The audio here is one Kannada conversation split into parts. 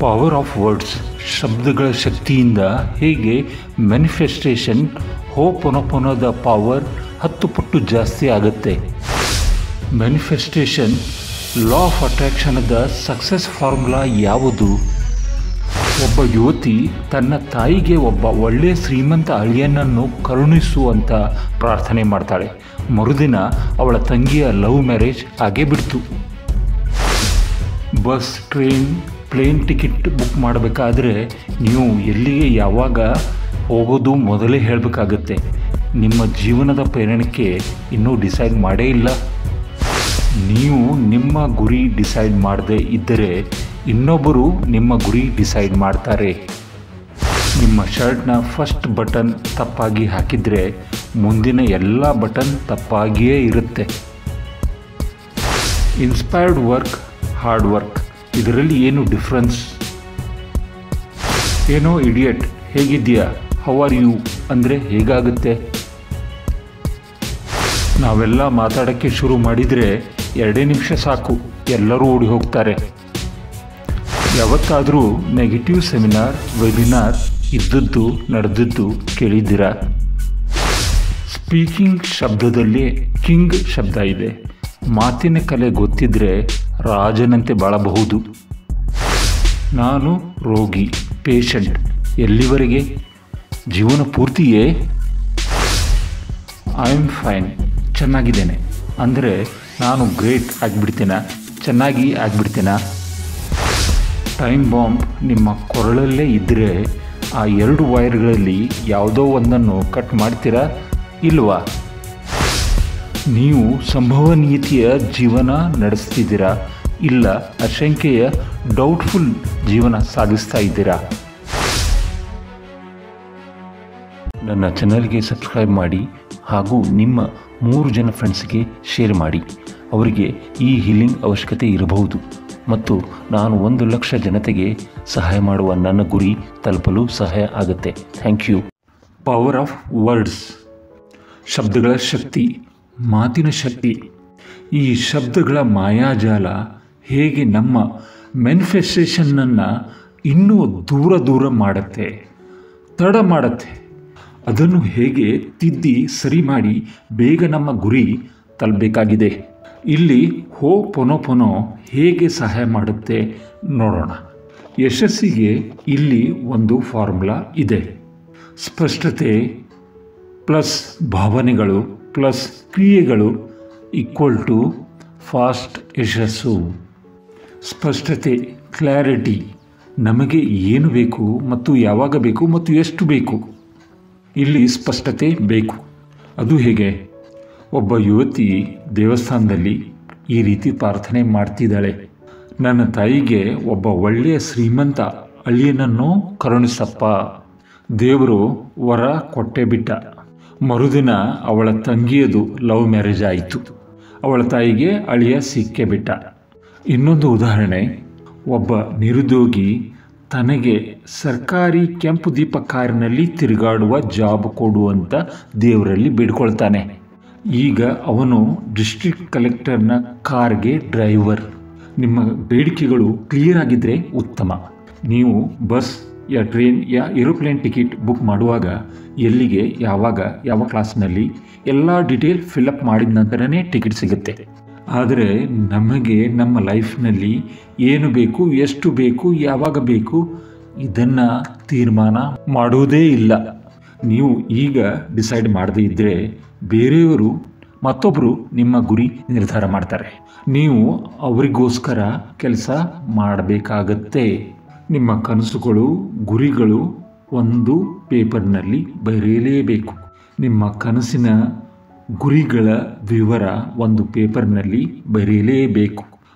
ಪವರ್ ಆಫ್ ವರ್ಡ್ಸ್, ಶಬ್ದಗಳ ಶಕ್ತಿಯಿಂದ ಹೇಗೆ ಮ್ಯಾನಿಫೆಸ್ಟೇಷನ್ ಹೋಪೊನೊಪೊನೊದ ಪವರ್ 10 ಪಟ್ಟು ಜಾಸ್ತಿ ಆಗುತ್ತೆ. ಮ್ಯಾನಿಫೆಸ್ಟೇಷನ್ ಲಾ ಆಫ್ ಅಟ್ರಾಕ್ಷನದ ಸಕ್ಸಸ್ ಫಾರ್ಮುಲಾ ಯಾವುದು? ಒಬ್ಬ ಯುವತಿ ತನ್ನ ತಾಯಿಗೆ ಒಬ್ಬ ಒಳ್ಳೆಯ ಶ್ರೀಮಂತ ಅಳಿಯನನ್ನು ಕರುಣಿಸುವಂತ ಪ್ರಾರ್ಥನೆ ಮಾಡ್ತಾಳೆ. ಮರುದಿನ ಅವಳ ತಂಗಿಯ ಲವ್ ಮ್ಯಾರೇಜ್ ಆಗೇ ಬಿಡ್ತು. Bus, train, plane ticket book ಮಾಡಬೇಕಾದ್ರೆ ನೀವು ಎಲ್ಲಿಗೆ ಯಾವಾಗ ಹೋಗೋದು ಮೊದಲೇ ಹೇಳಬೇಕಾಗತ್ತೆ. ನಿಮ್ಮ ಜೀವನದ ಪ್ರಯಾಣಕ್ಕೆ ಇನ್ನೂ ಡಿಸೈಡ್ ಮಾಡೇ ಇಲ್ಲ. ನೀವು ನಿಮ್ಮ ಗುರಿ ಡಿಸೈಡ್ ಮಾಡದೇ ಇದ್ದರೆ ಇನ್ನೊಬ್ಬರು ನಿಮ್ಮ ಗುರಿ ಡಿಸೈಡ್ ಮಾಡ್ತಾರೆ. ನಿಮ್ಮ ಶರ್ಟ್ನ ಫಸ್ಟ್ ಬಟನ್ ತಪ್ಪಾಗಿ ಹಾಕಿದರೆ ಮುಂದಿನ ಎಲ್ಲ ಬಟನ್ ತಪ್ಪಾಗಿಯೇ ಇರುತ್ತೆ. ಇನ್ಸ್ಪೈರ್ಡ್ ವರ್ಕ್, ಹಾರ್ಡ್ ವರ್ಕ್, ಇದರಲ್ಲಿ ಏನು ಡಿಫ್ರೆನ್ಸ್? ಏನೋ ಇಡಿಯಟ್, ಹೇಗಿದ್ದೀಯಾ, ಹೌ ಆರ್ ಯು ಅಂದರೆ ಹೇಗಾಗುತ್ತೆ? ನಾವೆಲ್ಲ ಮಾತಾಡೋಕ್ಕೆ ಶುರು ಮಾಡಿದರೆ 2 ನಿಮಿಷ ಸಾಕು, ಎಲ್ಲರೂ ಓಡಿ ಹೋಗ್ತಾರೆ. ಯಾವತ್ತಾದರೂ ನೆಗೆಟಿವ್ ಸೆಮಿನಾರ್, ವೆಬಿನಾರ್ ಇದ್ದದ್ದು ನಡೆದದ್ದು ಕೇಳಿದ್ದೀರಾ? ಸ್ಪೀಕಿಂಗ್ ಶಬ್ದದಲ್ಲಿ ಕಿಂಗ್ ಶಬ್ದ ಇದೆ. ಮಾತಿನ ಕಲೆ ಗೊತ್ತಿದ್ರೆ ರಾಜನಂತೆ ಬಾಳಬಹುದು. ನಾನು ರೋಗಿ, ಪೇಷಂಟ್, ಎಲ್ಲಿವರೆಗೆ? ಜೀವನ ಪೂರ್ತಿಯೇ? ಐ ಆಮ್ ಫೈನ್, ಚೆನ್ನಾಗಿದ್ದೇನೆ ಅಂದರೆ ನಾನು ಗ್ರೇಟ್ ಆಗಿಬಿಡ್ತೇನಾ, ಚೆನ್ನಾಗಿ ಆಗಿಬಿಡ್ತೇನಾ? ಟೈಮ್ ಬಾಂಬ್ ನಿಮ್ಮ ಕೊರಳಲ್ಲೇ ಇದ್ದರೆ ಆ 2 ವೈರ್ಗಳಲ್ಲಿ ಯಾವುದೋ ಒಂದನ್ನು ಕಟ್ ಮಾಡ್ತೀರಾ ಇಲ್ವಾ? ನೀವು ಸಂಭವನೀಯತೆಯ ಜೀವನ ನಡೆಸ್ತಿದ್ದೀರಾ, ಇಲ್ಲ ಆಶಂಕೆಯ ಡೌಟ್ಫುಲ್ ಜೀವನ ಸಾಗಿಸ್ತಾ ಇದ್ದೀರಾ? ನನ್ನ ಚಾನಲ್ಗೆ ಸಬ್ಸ್ಕ್ರೈಬ್ ಮಾಡಿ ಹಾಗೂ ನಿಮ್ಮ 3 ಜನ ಫ್ರೆಂಡ್ಸ್ಗೆ ಶೇರ್ ಮಾಡಿ. ಅವರಿಗೆ ಈ ಹೀಲಿಂಗ್ ಅವಶ್ಯಕತೆ ಇರಬಹುದು ಮತ್ತು ನಾನು 1 ಲಕ್ಷ ಜನತೆಗೆ ಸಹಾಯ ಮಾಡುವ ನನ್ನ ಗುರಿ ತಲುಪಲು ಸಹಾಯ ಆಗುತ್ತೆ. Thank you. Power of words, ಶಬ್ದಗಳ ಶಕ್ತಿ, ಮಾತಿನ ಶಕ್ತಿ. ಈ ಶಬ್ದಗಳ ಮಾಯಾಜಾಲ ಹೇಗೆ ನಮ್ಮ ಮ್ಯಾನಿಫೆಸ್ಟೇಷನನ್ನು ಇನ್ನೂ ದೂರ ಮಾಡುತ್ತೆ, ತಡ ಮಾಡುತ್ತೆ. ಅದನ್ನು ಹೇಗೆ ತಿದ್ದಿ ಸರಿ ಮಾಡಿ ಬೇಗ ನಮ್ಮ ಗುರಿ ತಲುಪಬೇಕಾಗಿದೆ. ಇಲ್ಲಿ ಹೋಪೊನೊಪೊನೊ ಹೇಗೆ ಸಹಾಯ ಮಾಡುತ್ತೆ ನೋಡೋಣ. ಯಶಸ್ಸಿಗೆ ಇಲ್ಲಿ ಒಂದು ಫಾರ್ಮುಲಾ ಇದೆ. ಸ್ಪಷ್ಟತೆ ಪ್ಲಸ್ ಭಾವನೆಗಳು ಪ್ಲಸ್ ಕ್ರಿಯೆಗಳು ಈಕ್ವಲ್ ಟು ಫಾಸ್ಟ್ ಯಶಸ್ಸು. ಸ್ಪಷ್ಟತೆ, ಕ್ಲಾರಿಟಿ, ನಮಗೆ ಏನು ಬೇಕು ಮತ್ತು ಯಾವಾಗ ಬೇಕು ಮತ್ತು ಎಷ್ಟು ಬೇಕು, ಇಲ್ಲಿ ಸ್ಪಷ್ಟತೆ ಬೇಕು. ಅದು ಹೇಗೆ? ಒಬ್ಬ ಯುವತಿ ದೇವಸ್ಥಾನದಲ್ಲಿ ಈ ರೀತಿ ಪ್ರಾರ್ಥನೆ ಮಾಡ್ತಿದ್ದಾಳೆ. ನನ್ನ ತಾಯಿಗೆ ಒಬ್ಬ ಒಳ್ಳೆಯ ಶ್ರೀಮಂತ ಅಳಿಯನನ್ನು ಕರುಣಿಸಪ್ಪ. ದೇವರು ವರ ಕೊಟ್ಟೆ ಬಿಟ್ಟ. ಮರುದಿನ ಅವಳ ತಂಗಿಯದು ಲವ್ ಮ್ಯಾರೇಜ್ ಆಯಿತು. ಅವಳ ತಾಯಿಗೆ ಅಳಿಯ ಸಿಕ್ಕೇ ಬಿಟ್ಟ. ಇನ್ನೊಂದು ಉದಾಹರಣೆ, ಒಬ್ಬ ನಿರುದ್ಯೋಗಿ ತನಗೆ ಸರ್ಕಾರಿ ಕೆಂಪು ದೀಪ ಕಾರಿನಲ್ಲಿ ತಿರುಗಾಡುವ ಜಾಬ್ ಕೊಡುವಂತ ದೇವರಲ್ಲಿ ಬೇಡ್ಕೊಳ್ತಾನೆ. ಈಗ ಅವನು ಡಿಸ್ಟ್ರಿಕ್ಟ್ ಕಲೆಕ್ಟರ್ನ ಕಾರ್ಗೆ ಡ್ರೈವರ್. ನಿಮ್ಮ ಬೇಡಿಕೆಗಳು ಕ್ಲಿಯರ್ ಆಗಿದ್ದರೆ ಉತ್ತಮ. ನೀವು ಬಸ್ ಯಾ ಟ್ರೈನ್ ಯಾ ಏರೋಪ್ಲೇನ್ ಟಿಕೆಟ್ ಬುಕ್ ಮಾಡುವಾಗ ಎಲ್ಲಿಗೆ, ಯಾವಾಗ, ಯಾವ ಕ್ಲಾಸ್ನಲ್ಲಿ ಎಲ್ಲ ಡೀಟೇಲ್ ಫಿಲಪ್ ಮಾಡಿದ ನಂತರನೇ ಟಿಕೆಟ್ ಸಿಗುತ್ತೆ. ಆದರೆ ನಮಗೆ ನಮ್ಮ ಲೈಫ್ನಲ್ಲಿ ಏನು ಬೇಕು, ಎಷ್ಟು ಬೇಕು, ಯಾವಾಗ ಬೇಕು ಇದನ್ನು ತೀರ್ಮಾನ ಮಾಡುವುದೇ ಇಲ್ಲ. ನೀವು ಈಗ ಡಿಸೈಡ್ ಮಾಡದೇ ಇದ್ದರೆ ಬೇರೆಯವರು ಮತ್ತೊಬ್ಬರು ನಿಮ್ಮ ಗುರಿ ನಿರ್ಧಾರ ಮಾಡ್ತಾರೆ. ನೀವು ಅವರಿಗೋಸ್ಕರ ಕೆಲಸ ಮಾಡಬೇಕಾಗತ್ತೆ. ನಿಮ್ಮ ಕನಸುಗಳು, ಗುರಿಗಳು ಒಂದು ಪೇಪರ್ನಲ್ಲಿ ಬರೆಯಲೇಬೇಕು. ನಿಮ್ಮ ಕನಸಿನ ಗುರಿಗಳ ವಿವರ ಒಂದು ಪೇಪರ್ನಲ್ಲಿ ಬರೆಯಲೇಬೇಕು.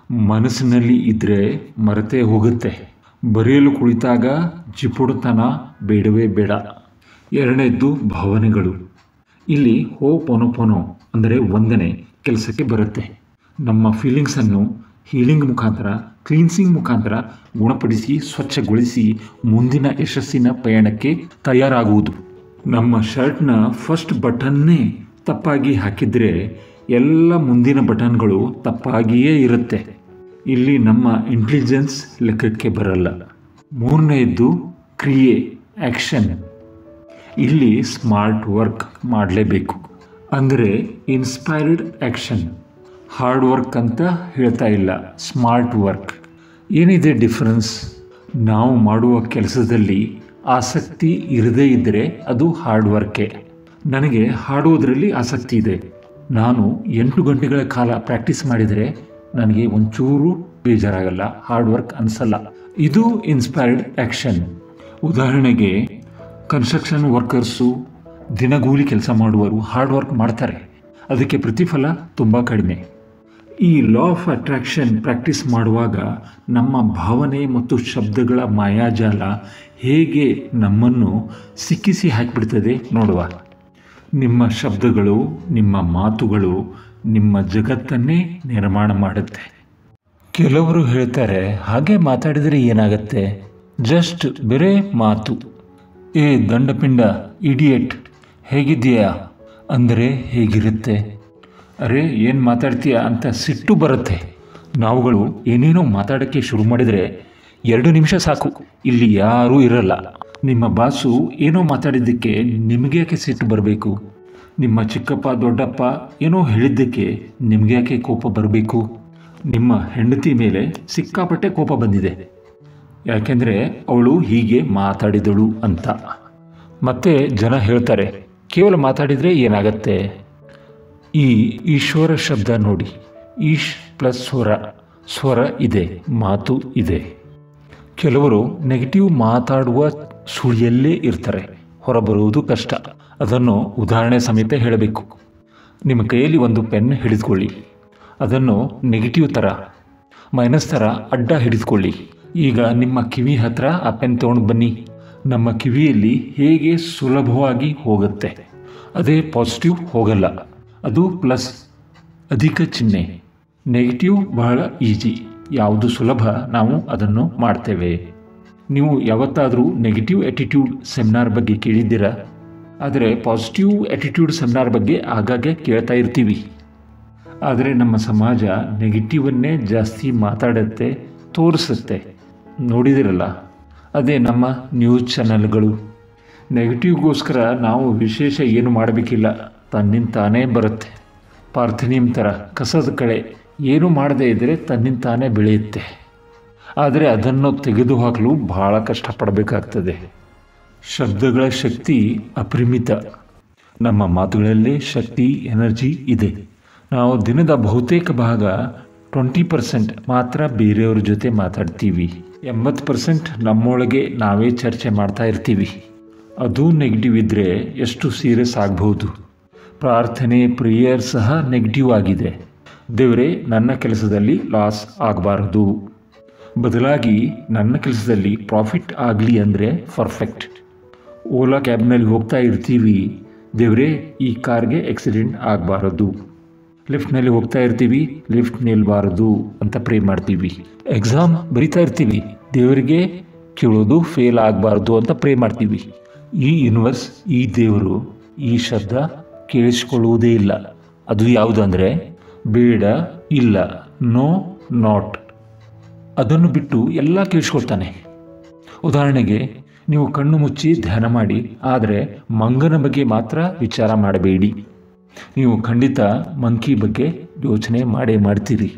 ಮನಸ್ಸಿನಲ್ಲಿ ಇದ್ದರೆ ಮರೆತೇ ಹೋಗುತ್ತೆ. ಬರೆಯಲು ಕುಳಿತಾಗ ಜಿಪುಡುತನ ಬೇಡವೇ ಬೇಡ. ಎರಡನೇದ್ದು ಭಾವನೆಗಳು. ಇಲ್ಲಿ ಹೋಪೊನೊಪೊನೊ ಅಂದರೆ ವಂದನೆ ಕೆಲಸಕ್ಕೆ ಬರುತ್ತೆ. ನಮ್ಮ ಫೀಲಿಂಗ್ಸನ್ನು ಹೀಲಿಂಗ್ ಮುಖಾಂತರ, ಕ್ಲೀನ್ಸಿಂಗ್ ಮುಖಾಂತರ ಗುಣಪಡಿಸಿ, ಸ್ವಚ್ಛಗೊಳಿಸಿ ಮುಂದಿನ ಯಶಸ್ಸಿನ ಪಯಣಕ್ಕೆ ತಯಾರಾಗುವುದು. ನಮ್ಮ ಶರ್ಟ್ನ ಫಸ್ಟ್ ಬಟನ್ನೇ ತಪ್ಪಾಗಿ ಹಾಕಿದರೆ ಎಲ್ಲ ಮುಂದಿನ ಬಟನ್ಗಳು ತಪ್ಪಾಗಿಯೇ ಇರುತ್ತೆ. ಇಲ್ಲಿ ನಮ್ಮ ಇಂಟೆಲಿಜೆನ್ಸ್ ಲೆಕ್ಕಕ್ಕೆ ಬರಲ್ಲ. ಮೂರನೆಯದ್ದು ಕ್ರಿಯೆ, ಆ್ಯಕ್ಷನ್. ಇಲ್ಲಿ ಸ್ಮಾರ್ಟ್ ವರ್ಕ್ ಮಾಡಲೇಬೇಕು. ಅಂದರೆ ಇನ್ಸ್ಪೈರ್ಡ್ ಆ್ಯಕ್ಷನ್. ಹಾರ್ಡ್ ವರ್ಕ್ ಅಂತ ಹೇಳ್ತಾ ಇಲ್ಲ, ಸ್ಮಾರ್ಟ್ ವರ್ಕ್. ಏನಿದೆ ಡಿಫರೆನ್ಸ್? ನಾವು ಮಾಡುವ ಕೆಲಸದಲ್ಲಿ ಆಸಕ್ತಿ ಇರದೇ ಇದ್ದರೆ ಅದು ಹಾರ್ಡ್ ವರ್ಕೇ. ನನಗೆ ಹಾಡುವುದರಲ್ಲಿ ಆಸಕ್ತಿ ಇದೆ. ನಾನು 8 ಗಂಟೆಗಳ ಕಾಲ ಪ್ರಾಕ್ಟೀಸ್ ಮಾಡಿದರೆ ನನಗೆ ಒಂಚೂರು ಬೇಜಾರಾಗಲ್ಲ, ಹಾರ್ಡ್ ವರ್ಕ್ ಅನಿಸಲ್ಲ. ಇದು ಇನ್ಸ್ಪೈರ್ಡ್ ಆ್ಯಕ್ಷನ್. ಉದಾಹರಣೆಗೆ ಕನ್ಸ್ಟ್ರಕ್ಷನ್ ವರ್ಕರ್ಸು, ದಿನಗೂಲಿ ಕೆಲಸ ಮಾಡುವವರು ಹಾರ್ಡ್ ವರ್ಕ್ ಮಾಡ್ತಾರೆ, ಅದಕ್ಕೆ ಪ್ರತಿಫಲ ತುಂಬ ಕಡಿಮೆ. ಈ ಲಾ ಆಫ್ ಅಟ್ರಾಕ್ಷನ್ ಪ್ರಾಕ್ಟೀಸ್ ಮಾಡುವಾಗ ನಮ್ಮ ಭಾವನೆ ಮತ್ತು ಶಬ್ದಗಳ ಮಾಯಾಜಾಲ ಹೇಗೆ ನಮ್ಮನ್ನು ಸಿಕ್ಕಿಸಿ ಹಾಕಿಬಿಡ್ತದೆ ನೋಡುವ. ನಿಮ್ಮ ಶಬ್ದಗಳು, ನಿಮ್ಮ ಮಾತುಗಳು ನಿಮ್ಮ ಜಗತ್ತನ್ನೇ ನಿರ್ಮಾಣ ಮಾಡುತ್ತೆ. ಕೆಲವರು ಹೇಳ್ತಾರೆ, ಹಾಗೆ ಮಾತಾಡಿದರೆ ಏನಾಗತ್ತೆ, ಜಸ್ಟ್ ಬೇರೆ ಮಾತು. ಏ ದಂಡಪಿಂಡ, ಇಡಿಯಟ್, ಹೇಗಿದೆಯಾ ಅಂದರೆ ಹೇಗಿರುತ್ತೆ? ಅರೆ ಏನು ಮಾತಾಡ್ತೀಯ ಅಂತ ಸಿಟ್ಟು ಬರುತ್ತೆ. ನಾವುಗಳು ಏನೇನೋ ಮಾತಾಡೋಕ್ಕೆ ಶುರು ಮಾಡಿದರೆ 2 ನಿಮಿಷ ಸಾಕು, ಇಲ್ಲಿ ಯಾರೂ ಇರಲ್ಲ. ನಿಮ್ಮ ಬಾಸು ಏನೋ ಮಾತಾಡಿದ್ದಕ್ಕೆ ನಿಮಗೆ ಯಾಕೆ ಸಿಟ್ಟು ಬರಬೇಕು? ನಿಮ್ಮ ಚಿಕ್ಕಪ್ಪ ದೊಡ್ಡಪ್ಪ ಏನೋ ಹೇಳಿದ್ದಕ್ಕೆ ನಿಮಗೆ ಯಾಕೆ ಕೋಪ ಬರಬೇಕು? ನಿಮ್ಮ ಹೆಂಡತಿ ಮೇಲೆ ಸಿಕ್ಕಾಪಟ್ಟೆ ಕೋಪ ಬಂದಿದೆ, ಯಾಕೆಂದರೆ ಅವಳು ಹೀಗೆ ಮಾತಾಡಿದಳು ಅಂತ. ಮತ್ತೆ ಜನ ಹೇಳ್ತಾರೆ, ಕೇವಲ ಮಾತಾಡಿದರೆ ಏನಾಗತ್ತೆ? ಈ ಈಶ್ವರ ಶಬ್ದ ನೋಡಿ, ಈಶ್ ಪ್ಲಸ್ ಸ್ವರ, ಸ್ವರ ಇದೆ, ಮಾತು ಇದೆ. ಕೆಲವರು ನೆಗೆಟಿವ್ ಮಾತಾಡುವ ಸುಳಿಯಲ್ಲೇ ಇರ್ತಾರೆ, ಹೊರಬರುವುದು ಕಷ್ಟ. ಅದನ್ನು ಉದಾಹರಣೆ ಸಮೇತ ಹೇಳಬೇಕು. ನಿಮ್ಮ ಕೈಯಲ್ಲಿ ಒಂದು ಪೆನ್ ಹಿಡಿದುಕೊಳ್ಳಿ, ಅದನ್ನು ನೆಗೆಟಿವ್ ಥರ, ಮೈನಸ್ ಥರ ಅಡ್ಡ ಹಿಡಿದುಕೊಳ್ಳಿ. ಈಗ ನಿಮ್ಮ ಕಿವಿ ಹತ್ರ ಆ ಪೆನ್ ತೊಗೊಂಡು ಬನ್ನಿ. ನಮ್ಮ ಕಿವಿಯಲ್ಲಿ ಹೇಗೆ ಸುಲಭವಾಗಿ ಹೋಗುತ್ತೆ, ಅದೇ ಪಾಸಿಟಿವ್ ಹೋಗಲ್ಲ. ಅದು ಪ್ಲಸ್, ಅಧಿಕ ಚಿಹ್ನೆ. ನೆಗೆಟಿವ್ ಬಹಳ ಈಜಿ, ಯಾವುದು ಸುಲಭ ನಾವು ಅದನ್ನು ಮಾಡ್ತೇವೆ. ನೀವು ಯಾವತ್ತಾದರೂ ನೆಗೆಟಿವ್ ಆ್ಯಟಿಟ್ಯೂಡ್ ಸೆಮಿನಾರ್ ಬಗ್ಗೆ ಕೇಳಿದ್ದೀರಾ? ಆದರೆ ಪಾಸಿಟಿವ್ ಆ್ಯಟಿಟ್ಯೂಡ್ ಸೆಮಿನಾರ್ ಬಗ್ಗೆ ಆಗಾಗ್ಗೆ ಕೇಳ್ತಾ ಇರ್ತೀವಿ. ಆದರೆ ನಮ್ಮ ಸಮಾಜ ನೆಗೆಟಿವನ್ನೇ ಜಾಸ್ತಿ ಮಾತಾಡುತ್ತೆ, ತೋರಿಸುತ್ತೆ. ನೋಡಿದಿರಲ್ಲ, ಅದೇ ನಮ್ಮ ನ್ಯೂಸ್ ಚಾನಲ್ಗಳು. ನೆಗೆಟಿವ್ಗೋಸ್ಕರ ನಾವು ವಿಶೇಷ ಏನು ಮಾಡಬೇಕಿಲ್ಲ, ತನ್ನಿಂತಾನೇ ಬರುತ್ತೆ. ಪಾರ್ಥಿನಿಯಂ ಥರ ಕಸದ ಕಳೆ, ಏನು ಮಾಡದೇ ಇದ್ದರೆ ತನ್ನಿಂತಾನೇ ಬೆಳೆಯುತ್ತೆ. ಆದರೆ ಅದನ್ನು ತೆಗೆದುಹಾಕಲು ಬಹಳ ಕಷ್ಟಪಡಬೇಕಾಗ್ತದೆ. ಶಬ್ದಗಳ ಶಕ್ತಿ ಅಪರಿಮಿತ. ನಮ್ಮ ಮಾತುಗಳಲ್ಲೇ ಶಕ್ತಿ, ಎನರ್ಜಿ ಇದೆ. ನಾವು ದಿನದ ಬಹುತೇಕ ಭಾಗ 20% ಮಾತ್ರ ಬೇರೆಯವ್ರ ಜೊತೆ ಮಾತಾಡ್ತೀವಿ. 80% ನಮ್ಮೊಳಗೆ ನಾವೇ ಚರ್ಚೆ ಮಾಡ್ತಾ ಇರ್ತೀವಿ. ಅದು ನೆಗೆಟಿವ್ ಇದ್ದರೆ ಎಷ್ಟು ಸೀರಿಯಸ್ ಆಗ್ಬೋದು. ಪ್ರಾರ್ಥನೆ, ಪ್ರೇಯರ್ ಸಹ ನೆಗೆಟಿವ್ ಆಗಿದೆ. ದೇವರೇ, ನನ್ನ ಕೆಲಸದಲ್ಲಿ ಲಾಸ್ ಆಗಬಾರದು, ಬದಲಾಗಿ ನನ್ನ ಕೆಲಸದಲ್ಲಿ ಪ್ರಾಫಿಟ್ ಆಗಲಿ ಅಂದರೆ ಪರ್ಫೆಕ್ಟ್. ಓಲಾ ಕ್ಯಾಬ್ನಲ್ಲಿ ಹೋಗ್ತಾ ಇರ್ತೀವಿ, ದೇವರೇ ಈ ಕಾರ್ಗೆ ಆಕ್ಸಿಡೆಂಟ್ ಆಗಬಾರದು. ಲಿಫ್ಟ್ನಲ್ಲಿ ಹೋಗ್ತಾ ಇರ್ತೀವಿ, ಲಿಫ್ಟ್ ನಿಲ್ಬಾರದು ಅಂತ ಪ್ರೇ ಮಾಡ್ತೀವಿ. ಎಕ್ಸಾಮ್ ಬರಿತಾ ಇರ್ತೀವಿ, ದೇವರಿಗೆ ಕೇಳೋದು ಫೇಲ್ ಆಗಬಾರ್ದು ಅಂತ ಪ್ರೇ ಮಾಡ್ತೀವಿ. ಈ ಯೂನಿವರ್ಸ್, ಈ ದೇವರು ಈ ಶಬ್ದ ಕೇಳಿಸ್ಕೊಳ್ಳುವುದೇ ಇಲ್ಲ. ಅದು ಯಾವುದಂದರೆ ಬೇಡ, ಇಲ್ಲ, ನೋ, ನಾಟ್. ಅದನ್ನು ಬಿಟ್ಟು ಎಲ್ಲ ಕೇಳಿಸ್ಕೊಳ್ತಾನೆ. ಉದಾಹರಣೆಗೆ, ನೀವು ಕಣ್ಣು ಮುಚ್ಚಿ ಧ್ಯಾನ ಮಾಡಿ, ಆದರೆ ಮಂಗನ ಬಗ್ಗೆ ಮಾತ್ರ ವಿಚಾರ ಮಾಡಬೇಡಿ. ನೀವು ಖಂಡಿತ ಮಂಕಿ ಬಗ್ಗೆ ಯೋಚನೆ ಮಾಡ್ತೀರಿ.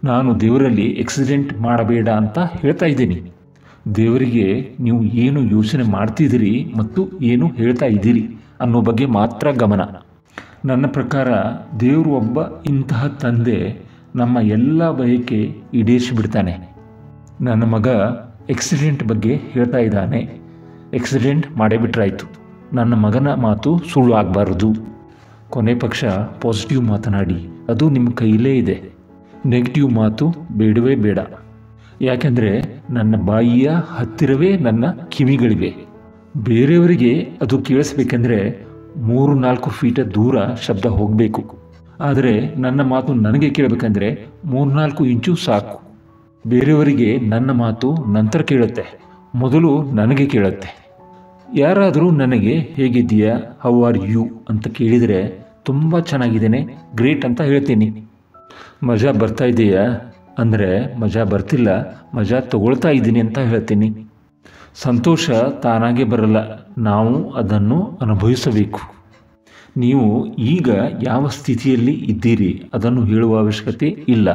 ನಾನು ದೇವರಲ್ಲಿ ಆಕ್ಸಿಡೆಂಟ್ ಮಾಡಬೇಡ ಅಂತ ಹೇಳ್ತಾ ಇದ್ದೀನಿ. ದೇವರಿಗೆ ನೀವು ಏನು ಯೋಚನೆ ಮಾಡ್ತಿದ್ದೀರಿ ಮತ್ತು ಏನು ಹೇಳ್ತಾ ಇದ್ದೀರಿ ಅನ್ನೋ ಬಗ್ಗೆ ಮಾತ್ರ ಗಮನ. ನನ್ನ ಪ್ರಕಾರ ದೇವರು ಒಬ್ಬ ಇಂತಹ ತಂದೆ ನಮ್ಮ ಎಲ್ಲ ಬಯಕೆ ಈಡೇರಿಸಿಬಿಡ್ತಾನೆ. ನನ್ನ ಮಗ ಆಕ್ಸಿಡೆಂಟ್ ಬಗ್ಗೆ ಹೇಳ್ತಾ ಇದ್ದಾನೆ, ಆಕ್ಸಿಡೆಂಟ್ ಮಾಡೇ ಬಿಟ್ರಾಯ್ತು. ನನ್ನ ಮಗನ ಮಾತು ಸುಳ್ಳು ಆಗಬಾರ್ದು. ಕೊನೆ ಪಕ್ಷ ಪಾಸಿಟಿವ್ ಮಾತನಾಡಿ, ಅದು ನಿಮ್ಮ ಕೈಯಲ್ಲೇ ಇದೆ. ನೆಗೆಟಿವ್ ಮಾತು ಬೇಡವೇ ಬೇಡ. ಯಾಕೆಂದರೆ ನನ್ನ ಬಾಯಿಯ ಹತ್ತಿರವೇ ನನ್ನ ಕಿವಿಗಳಿವೆ. ಬೇರೆಯವರಿಗೆ ಅದು ಕೇಳಿಸ್ಬೇಕೆಂದರೆ 3-4 ಫೀಟ ದೂರ ಶಬ್ದ ಹೋಗಬೇಕು. ಆದರೆ ನನ್ನ ಮಾತು ನನಗೆ ಕೇಳಬೇಕಂದ್ರೆ 3-4 ಇಂಚು ಸಾಕು. ಬೇರೆಯವರಿಗೆ ನನ್ನ ಮಾತು ನಂತರ ಕೇಳುತ್ತೆ, ಮೊದಲು ನನಗೆ ಕೇಳುತ್ತೆ. ಯಾರಾದರೂ ನನಗೆ ಹೇಗಿದ್ದೀಯಾ, ಹೌ ಆರ್ ಯು ಅಂತ ಕೇಳಿದರೆ ತುಂಬ ಚೆನ್ನಾಗಿದ್ದೇನೆ, ಗ್ರೇಟ್ ಅಂತ ಹೇಳ್ತೀನಿ. ಮಜಾ ಬರ್ತಾ ಇದೆಯಾ ಅಂದರೆ ಮಜಾ ಬರ್ತಿಲ್ಲ, ಮಜಾ ತಗೊಳ್ತಾ ಇದ್ದೀನಿ ಅಂತ ಹೇಳ್ತೀನಿ. ಸಂತೋಷ ತಾನಾಗೆ ಬರಲ್ಲ, ನಾವು ಅದನ್ನು ಅನುಭವಿಸಬೇಕು. ನೀವು ಈಗ ಯಾವ ಸ್ಥಿತಿಯಲ್ಲಿ ಇದ್ದೀರಿ ಅದನ್ನು ಹೇಳುವ ಅವಶ್ಯಕತೆ ಇಲ್ಲ.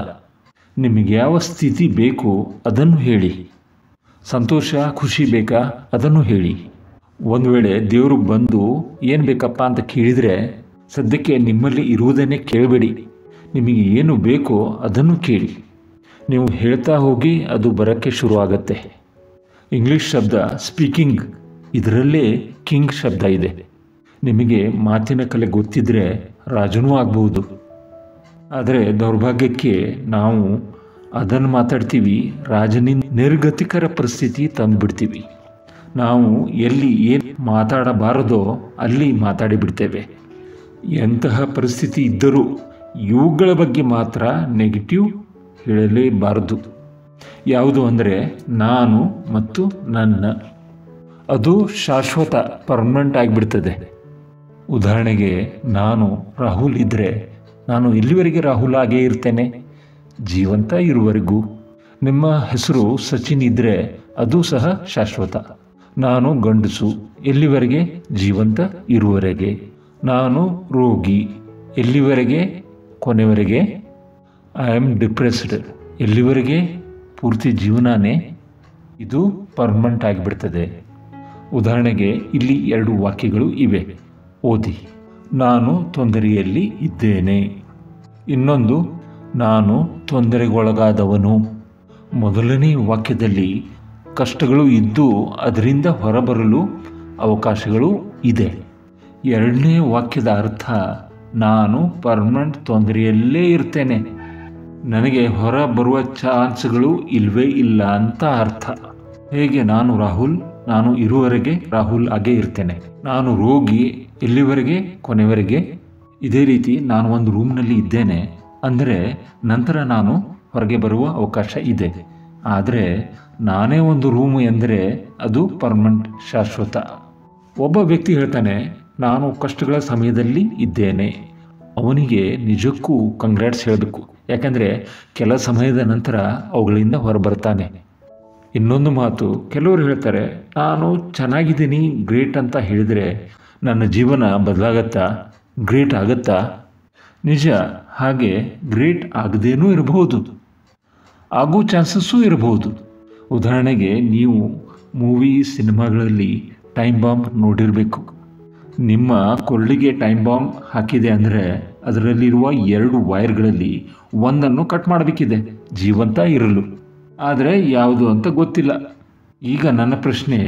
ನಿಮಗೆ ಯಾವ ಸ್ಥಿತಿ ಬೇಕು ಅದನ್ನು ಹೇಳಿ. ಸಂತೋಷ, ಖುಷಿ ಬೇಕಾ ಅದನ್ನು ಹೇಳಿ. ಒಂದು ವೇಳೆ ದೇವರು ಬಂದು ಏನು ಬೇಕಪ್ಪ ಅಂತ ಕೇಳಿದರೆ ಸದ್ಯಕ್ಕೆ ನಿಮ್ಮಲ್ಲಿ ಇರುವುದನ್ನೇ ಕೇಳಬೇಡಿ. ನಿಮಗೆ ಏನು ಬೇಕೋ ಅದನ್ನು ಕೇಳಿ. ನೀವು ಹೇಳ್ತಾ ಹೋಗಿ ಅದು ಬರೋಕ್ಕೆ ಶುರುವಾಗತ್ತೆ. ಇಂಗ್ಲೀಷ್ ಶಬ್ದ ಸ್ಪೀಕಿಂಗ್, ಇದರಲ್ಲೇ ಕಿಂಗ್ ಶಬ್ದ ಇದೆ. ನಿಮಗೆ ಮಾತಿನ ಕಲೆ ಗೊತ್ತಿದ್ದರೆ ರಾಜನೂ ಆಗ್ಬೋದು. ಆದರೆ ದೌರ್ಭಾಗ್ಯಕ್ಕೆ ನಾವು ಅದನ್ನು ಮಾತಾಡ್ತೀವಿ, ರಾಜನಿಂದ ನಿರ್ಗತಿಕರ ಪರಿಸ್ಥಿತಿ ತಂದುಬಿಡ್ತೀವಿ. ನಾವು ಎಲ್ಲಿ ಏನು ಮಾತಾಡಬಾರದೋ ಅಲ್ಲಿ ಮಾತಾಡಿಬಿಡ್ತೇವೆ. ಎಂತಹ ಪರಿಸ್ಥಿತಿ ಇದ್ದರೂ ಇವುಗಳ ಬಗ್ಗೆ ಮಾತ್ರ ನೆಗೆಟಿವ್ ಹೇಳಲೇಬಾರದು. ಯಾವುದು ಅಂದರೆ ನಾನು ಮತ್ತು ನನ್ನ. ಅದು ಶಾಶ್ವತ, ಪರ್ಮನೆಂಟ್ ಆಗಿಬಿಡ್ತದೆ. ಉದಾಹರಣೆಗೆ, ನಾನು ರಾಹುಲ್ ಇದ್ದರೆ ನಾನು ಎಲ್ಲಿವರೆಗೆ ರಾಹುಲ್ ಆಗೇ ಇರ್ತೇನೆ? ಜೀವಂತ ಇರುವವರೆಗೂ. ನಿಮ್ಮ ಹೆಸರು ಸಚಿನ್ ಇದ್ದರೆ ಅದು ಸಹ ಶಾಶ್ವತ. ನಾನು ಗಂಡಸು, ಎಲ್ಲಿವರೆಗೆ? ಜೀವಂತ ಇರುವವರೆಗೆ. ನಾನು ರೋಗಿ, ಎಲ್ಲಿವರೆಗೆ? ಕೊನೆವರೆಗೆ. ಐ ಆಮ್ ಡಿಪ್ರೆಸ್ಡ್, ಎಲ್ಲಿವರೆಗೆ? ಪೂರ್ತಿ ಜೀವನನೇ. ಇದು ಪರ್ಮನೆಂಟ್ ಆಗಿಬಿಡ್ತದೆ. ಉದಾಹರಣೆಗೆ ಇಲ್ಲಿ 2 ವಾಕ್ಯಗಳು ಇವೆ, ಓದಿ. ನಾನು ತೊಂದರೆಯಲ್ಲಿ ಇದ್ದೇನೆ. ಇನ್ನೊಂದು, ನಾನು ತೊಂದರೆಗೊಳಗಾದವನು. ಮೊದಲನೇ ವಾಕ್ಯದಲ್ಲಿ ಕಷ್ಟಗಳು ಇದ್ದು ಅದರಿಂದ ಹೊರಬರಲು ಅವಕಾಶಗಳು ಇದೆ. ಎರಡನೇ ವಾಕ್ಯದ ಅರ್ಥ, ನಾನು ಪರ್ಮನೆಂಟ್ ತೊಂದರೆಯಲ್ಲೇ ಇರ್ತೇನೆ, ನನಗೆ ಹೊರ ಬರುವ ಚಾನ್ಸ್ಗಳು ಇಲ್ವೇ ಇಲ್ಲ ಅಂತ ಅರ್ಥ. ಹೇಗೆ? ನಾನು ರಾಹುಲ್, ನಾನು ಇರುವವರೆಗೆ ರಾಹುಲ್ ಆಗೇ ಇರ್ತೇನೆ. ನಾನು ರೋಗಿ, ಎಲ್ಲಿವರೆಗೆ? ಕೊನೆವರೆಗೆ. ಇದೇ ರೀತಿ ನಾನು ಒಂದು ರೂಮ್ನಲ್ಲಿ ಇದ್ದೇನೆ ಅಂದರೆ ನಂತರ ನಾನು ಹೊರಗೆ ಬರುವ ಅವಕಾಶ ಇದೆ. ಆದರೆ ನಾನೇ ಒಂದು ರೂಮು ಎಂದರೆ ಅದು ಪರ್ಮನೆಂಟ್, ಶಾಶ್ವತ. ಒಬ್ಬ ವ್ಯಕ್ತಿ ಹೇಳ್ತಾನೆ, ನಾನು ಕಷ್ಟಗಳ ಸಮಯದಲ್ಲಿ ಇದ್ದೇನೆ. ಅವನಿಗೆ ನಿಜಕ್ಕೂ ಕಂಗ್ರಾಟ್ಸ್ ಹೇಳಬೇಕು. ಯಾಕಂದರೆ ಕೆಲ ಸಮಯದ ನಂತರ ಅವುಗಳಿಂದ ಹೊರಬರ್ತಾನೆ. ಇನ್ನೊಂದು ಮಾತು, ಕೆಲವರು ಹೇಳ್ತಾರೆ, ನಾನು ಚೆನ್ನಾಗಿದ್ದೀನಿ, ಗ್ರೇಟ್ ಅಂತ ಹೇಳಿದರೆ ನನ್ನ ಜೀವನ ಬದಲಾಗತ್ತಾ, ಗ್ರೇಟ್ ಆಗುತ್ತಾ? ನಿಜ, ಹಾಗೆ ಗ್ರೇಟ್ ಆಗದೇನೂ ಇರಬಹುದು, ಆಗೋ ಚಾನ್ಸಸ್ಸೂ ಇರಬಹುದು. ಉದಾಹರಣೆಗೆ, ನೀವು ಮೂವಿ ಸಿನಿಮಾಗಳಲ್ಲಿ ಟೈಮ್ ಬಾಂಬ್ ನೋಡಿರಬೇಕು. ನಿಮ್ಮ ಕೊರಳಿಗೆ ಟೈಮ್ ಬಾಂಬ್ ಹಾಕಿದೆ ಅಂದರೆ ಅದರಲ್ಲಿರುವ 2 ವೈರ್ಗಳಲ್ಲಿ ಒಂದನ್ನು ಕಟ್ ಮಾಡಬೇಕಿದೆ ಜೀವಂತ ಇರಲು. ಆದರೆ ಯಾವುದು ಅಂತ ಗೊತ್ತಿಲ್ಲ. ಈಗ ನನ್ನ ಪ್ರಶ್ನೆ,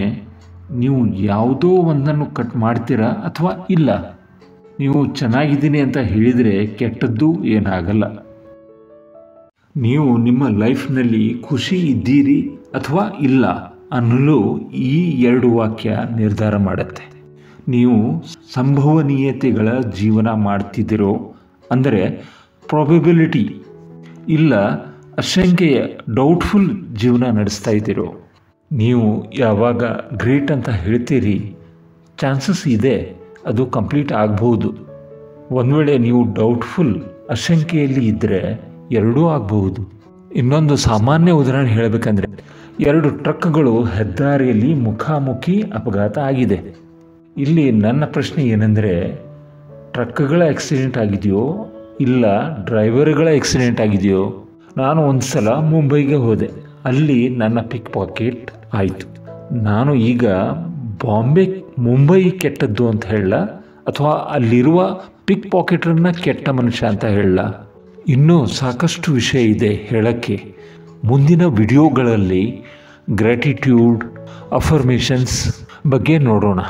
ನೀವು ಯಾವುದೋ ಒಂದನ್ನು ಕಟ್ ಮಾಡ್ತೀರಾ ಅಥವಾ ಇಲ್ಲ? ನೀವು ಚೆನ್ನಾಗಿದ್ದೀನಿ ಅಂತ ಹೇಳಿದರೆ ಕೆಟ್ಟದ್ದು ಏನಾಗಲ್ಲ. ನೀವು ನಿಮ್ಮ ಲೈಫ್ನಲ್ಲಿ ಖುಷಿ ಇದ್ದೀರಿ ಅಥವಾ ಇಲ್ಲ ಅನ್ನಲು ಈ 2 ವಾಕ್ಯ ನಿರ್ಧಾರ ಮಾಡುತ್ತೆ. ನೀವು ಸಂಭವನೀಯತೆಗಳ ಜೀವನ ಮಾಡ್ತಿದ್ದೀರೋ ಅಂದರೆ ಪ್ರಾಬಬಿಲಿಟಿ, ಇಲ್ಲ ಅಶಂಕೆಯ ಡೌಟ್ಫುಲ್ ಜೀವನ ನಡೆಸ್ತಾ ಇದ್ದೀರೋ. ನೀವು ಯಾವಾಗ ಗ್ರೇಟ್ ಅಂತ ಹೇಳ್ತೀರಿ, ಚಾನ್ಸಸ್ ಇದೆ ಅದು ಕಂಪ್ಲೀಟ್ ಆಗ್ಬೋದು. ಒಂದು ವೇಳೆ ನೀವು ಡೌಟ್ಫುಲ್, ಅಶಂಕೆಯಲ್ಲಿ ಇದ್ದರೆ ಎರಡೂ ಆಗಬಹುದು. ಇನ್ನೊಂದು ಸಾಮಾನ್ಯ ಉದಾಹರಣೆ ಹೇಳಬೇಕಂದ್ರೆ, 2 ಟ್ರಕ್ಗಳು ಹೆದ್ದಾರಿಯಲ್ಲಿ ಮುಖಾಮುಖಿ ಅಪಘಾತ ಆಗಿದೆ. ಇಲ್ಲಿ ನನ್ನ ಪ್ರಶ್ನೆ ಏನೆಂದರೆ, ಟ್ರಕ್ಗಳ ಆಕ್ಸಿಡೆಂಟ್ ಆಗಿದೆಯೋ ಇಲ್ಲ ಡ್ರೈವರ್ಗಳ ಆಕ್ಸಿಡೆಂಟ್ ಆಗಿದೆಯೋ? ನಾನು ಒಂದು ಸಲ ಮುಂಬೈಗೆ ಹೋದೆ, ಅಲ್ಲಿ ನನ್ನ ಪಿಕ್ ಪಾಕೆಟ್ ಆಯಿತು. ನಾನು ಈಗ ಮುಂಬೈ ಕೆಟ್ಟದ್ದು ಅಂತ ಹೇಳಲ್ಲ, ಅಥವಾ ಅಲ್ಲಿರುವ ಪಿಕ್ ಪಾಕೆಟರನ್ನ ಕೆಟ್ಟ ಮನುಷ್ಯ ಅಂತ ಹೇಳಲ್ಲ. ಇನ್ನೂ ಸಾಕಷ್ಟು ವಿಷಯ ಇದೆ ಹೇಳೋಕ್ಕೆ. ಮುಂದಿನ ವಿಡಿಯೋಗಳಲ್ಲಿ ಗ್ರ್ಯಾಟಿಟ್ಯೂಡ್, ಅಫರ್ಮೇಷನ್ಸ್ ಬಗ್ಗೆ ನೋಡೋಣ.